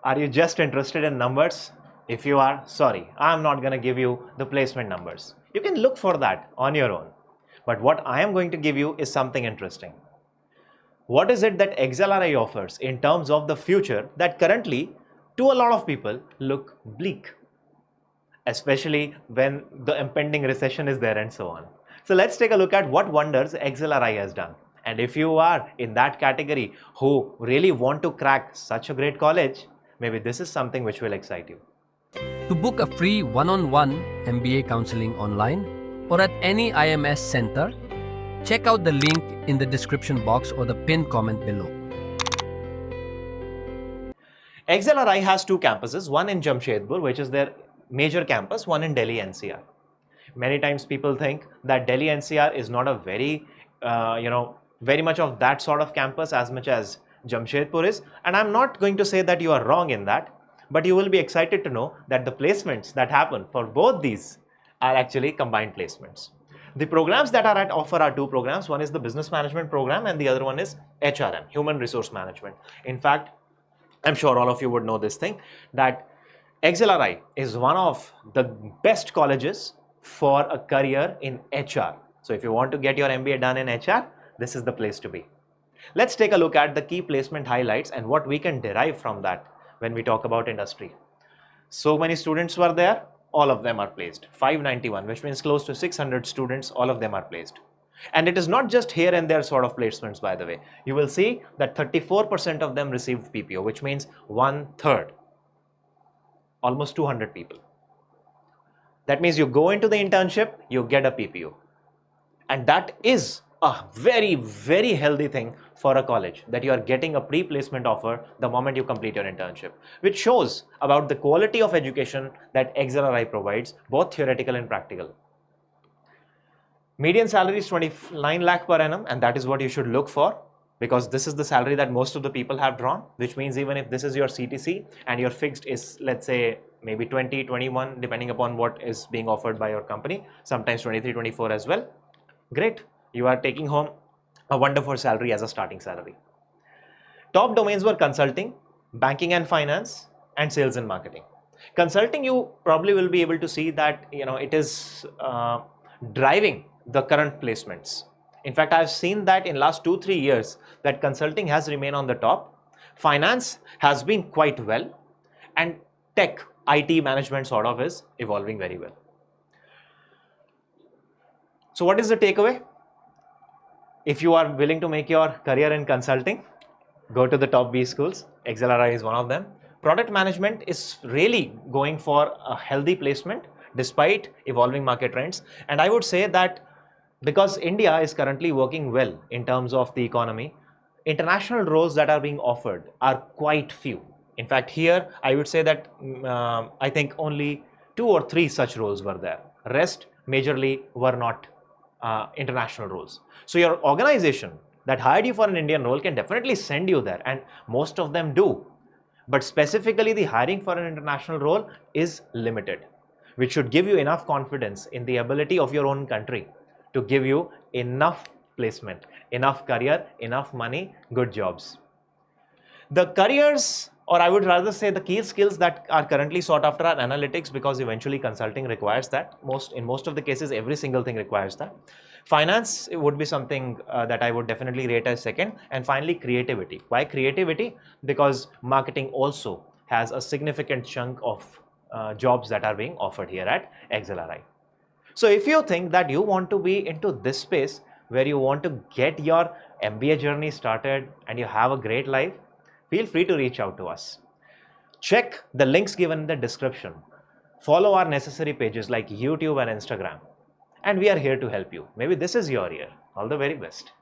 Are you just interested in numbers? If you are, sorry, I'm not going to give you the placement numbers. You can look for that on your own. But what I am going to give you is something interesting. What is it that XLRI offers in terms of the future that currently, to a lot of people, look bleak? Especially when the impending recession is there and so on. So let's take a look at what wonders XLRI has done. And if you are in that category who really want to crack such a great college, maybe this is something which will excite you. To book a free one-on-one MBA counseling online or at any IMS center, check out the link in the description box or the pinned comment below. XLRI has two campuses, one in Jamshedpur, which is their major campus, one in Delhi NCR. Many times people think that Delhi NCR is not a very, very much of that sort of campus as much as Jamshedpur is. And I'm not going to say that you are wrong in that, but you will be excited to know that the placements that happen for both these are actually combined placements. The programs that are at offer are two programs. One is the business management program and the other one is HRM, human resource management. In fact, I'm sure all of you would know this thing, that XLRI is one of the best colleges for a career in HR. So if you want to get your MBA done in HR, this is the place to be. Let's take a look at the key placement highlights and what we can derive from that when we talk about industry. So many students were there, all of them are placed. 591, which means close to 600 students, all of them are placed. And it is not just here and there sort of placements, by the way. You will see that 34% of them received PPO, which means 1/3, almost 200 people. That means you go into the internship, you get a PPO. And that is a very, very healthy thing for a college, that you are getting a pre-placement offer the moment you complete your internship, which shows about the quality of education that XLRI provides, both theoretical and practical. Median salary is 29 lakh per annum, and that is what you should look for, because this is the salary that most of the people have drawn, which means even if this is your CTC and your fixed is, let's say, maybe 20, 21, depending upon what is being offered by your company, sometimes 23, 24 as well, great. You are taking home a wonderful salary as a starting salary. Top domains were consulting, banking and finance, and sales and marketing. Consulting, you probably will be able to see that it is driving the current placements. In fact, I've seen that in last 2-3 years that consulting has remained on the top. Finance has been quite well, and tech, IT management sort of is evolving very well. So what is the takeaway? If you are willing to make your career in consulting, go to the top B schools. XLRI is one of them. Product management is really going for a healthy placement despite evolving market trends. And I would say that because India is currently working well in terms of the economy, international roles that are being offered are quite few. In fact, here I would say that I think only 2 or 3 such roles were there. Rest majorly were not international roles. So your organization that hired you for an Indian role can definitely send you there, and most of them do. But specifically the hiring for an international role is limited, which should give you enough confidence in the ability of your own country to give you enough placement, enough career, enough money, good jobs. The careers, or I would rather say the key skills that are currently sought after are analytics, because eventually consulting requires that. In most of the cases, every single thing requires that. Finance would be something that I would definitely rate as second. And finally, creativity. Why creativity? Because marketing also has a significant chunk of jobs that are being offered here at XLRI. So if you think that you want to be into this space where you want to get your MBA journey started and you have a great life, feel free to reach out to us. Check the links given in the description. Follow our necessary pages like YouTube and Instagram. And we are here to help you. Maybe this is your year. All the very best.